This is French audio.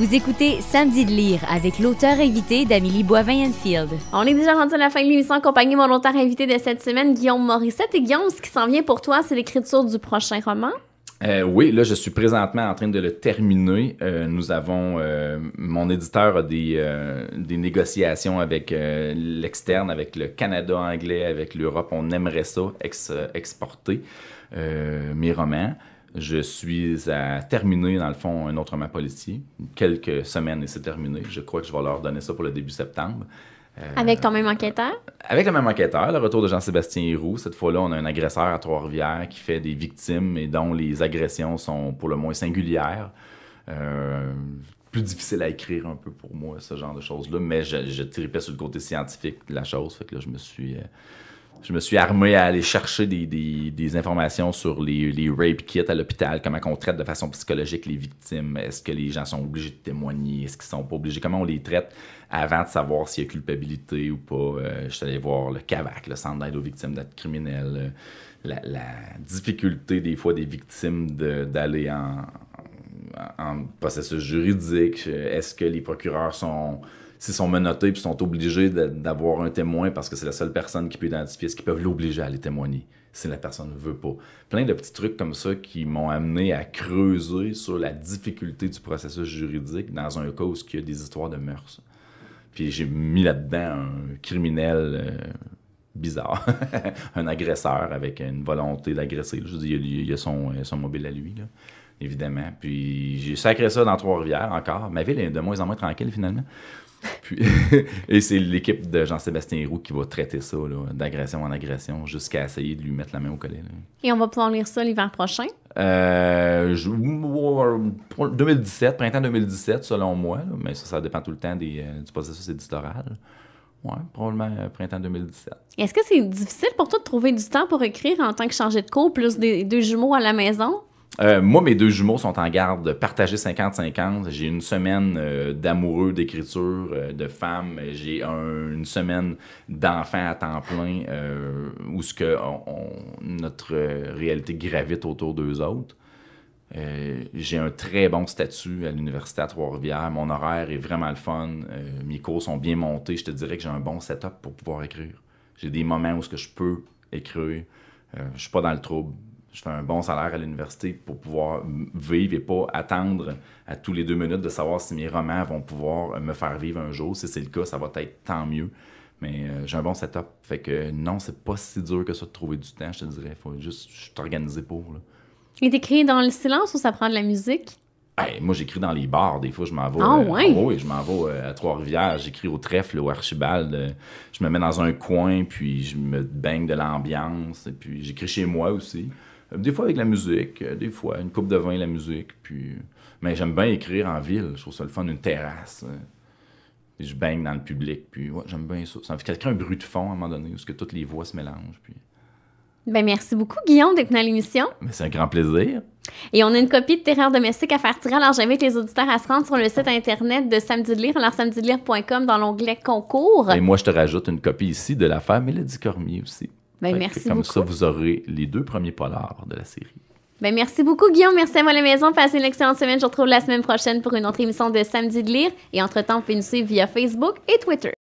Vous écoutez Samedi de lire avec l'auteur invité d'Amélie Boivin-Enfield. On est déjà rendu à la fin de l'émission en compagnie de mon auteur invité de cette semaine, Guillaume Morissette. Et Guillaume, ce qui s'en vient pour toi, c'est l'écriture du prochain roman. Oui, là, je suis présentement en train de le terminer. Nous avons... mon éditeur a des négociations avec l'externe, avec le Canada anglais, avec l'Europe. On aimerait ça, exporter mes romans. Je suis à terminer, dans le fond, un autre roman policier. Quelques semaines et c'est terminé. Je crois que je vais leur donner ça pour le début septembre. Avec ton même enquêteur? Avec le même enquêteur, le retour de Jean-Sébastien Héroux. Cette fois-là, on a un agresseur à Trois-Rivières qui fait des victimes et dont les agressions sont pour le moins singulières. Plus difficile à écrire un peu pour moi, ce genre de choses-là. Mais je tripais sur le côté scientifique de la chose. Fait que là, je me suis armé à aller chercher des informations sur les rape kits à l'hôpital, comment on traite de façon psychologique les victimes, est-ce que les gens sont obligés de témoigner, est-ce qu'ils sont pas obligés, comment on les traite avant de savoir s'il y a culpabilité ou pas. Je suis allé voir le CAVAC, le Centre d'aide aux victimes d'actes criminels, la difficulté des fois des victimes d'aller en processus juridique, est-ce que les procureurs s'ils sont menottés et sont obligés d'avoir un témoin parce que c'est la seule personne qui peut identifier ce qu'ils peuvent l'obliger à aller témoigner si la personne ne veut pas. Plein de petits trucs comme ça qui m'ont amené à creuser sur la difficulté du processus juridique dans un cas où il y a des histoires de mœurs. Puis j'ai mis là-dedans un criminel bizarre, un agresseur avec une volonté d'agresser. Je veux dire, il y a son mobile à lui, là, évidemment. Puis j'ai sacré ça dans Trois-Rivières encore. Ma ville est de moins en moins tranquille finalement. Puis, et c'est l'équipe de Jean-Sébastien Héroux qui va traiter ça, là, d'agression en agression, jusqu'à essayer de lui mettre la main au collet. Là. Et on va pouvoir lire ça l'hiver prochain? Pour 2017, printemps 2017, selon moi, là, mais ça dépend tout le temps du processus éditorial. Oui, probablement printemps 2017. Est-ce que c'est difficile pour toi de trouver du temps pour écrire en tant que chargé de cours, plus des deux jumeaux à la maison? Moi, mes deux jumeaux sont en garde partagée 50-50. J'ai une semaine d'amoureux, d'écriture, de femmes. J'ai une semaine d'enfants à temps plein où notre réalité gravite autour d'eux autres. J'ai un très bon statut à l'Université à Trois-Rivières. Mon horaire est vraiment le fun. Mes cours sont bien montés. Je te dirais que j'ai un bon setup pour pouvoir écrire. J'ai des moments où je peux écrire. Je suis pas dans le trouble. Je fais un bon salaire à l'université pour pouvoir vivre et pas attendre à tous les 2 minutes de savoir si mes romans vont pouvoir me faire vivre un jour. Si c'est le cas, ça va être tant mieux. Mais j'ai un bon setup. Fait que non, c'est pas si dur que ça de trouver du temps, je te dirais. Faut juste t'organiser pour. Là. Et t'écris dans le silence ou ça prend de la musique? Hey, moi, j'écris dans les bars. Des fois, je m'en vais... ouais? Je m'en vais à Trois-Rivières. J'écris au Trèfle, au Archibald. Je me mets dans un coin, puis je me baigne de l'ambiance. Et puis, j'écris chez moi aussi. Des fois avec la musique, des fois une coupe de vin, la musique. Puis... Mais j'aime bien écrire en ville. Je trouve ça le fun, une terrasse. Et je baigne dans le public. Puis ouais, j'aime bien ça. Ça fait un bruit de fond à un moment donné, où que toutes les voix se mélangent. Puis... Ben merci beaucoup, Guillaume, d'être venu à l'émission. Mais c'est un grand plaisir. Et on a une copie de Terreur domestique à faire tirer. Alors, j'invite les auditeurs à se rendre sur le site internet de Samedi de lire, alors samedidelire.com, dans l'onglet concours. Et moi, je te rajoute une copie ici de l'affaire Mélodie Cormier aussi. Ben, merci comme beaucoup. Comme ça, vous aurez les 2 premiers polars de la série. Ben, merci beaucoup, Guillaume. Merci à moi, la maison. Passez une excellente semaine. Je vous retrouve la semaine prochaine pour une autre émission de Samedi de lire. Et entre-temps, vous pouvez nous suivre via Facebook et Twitter.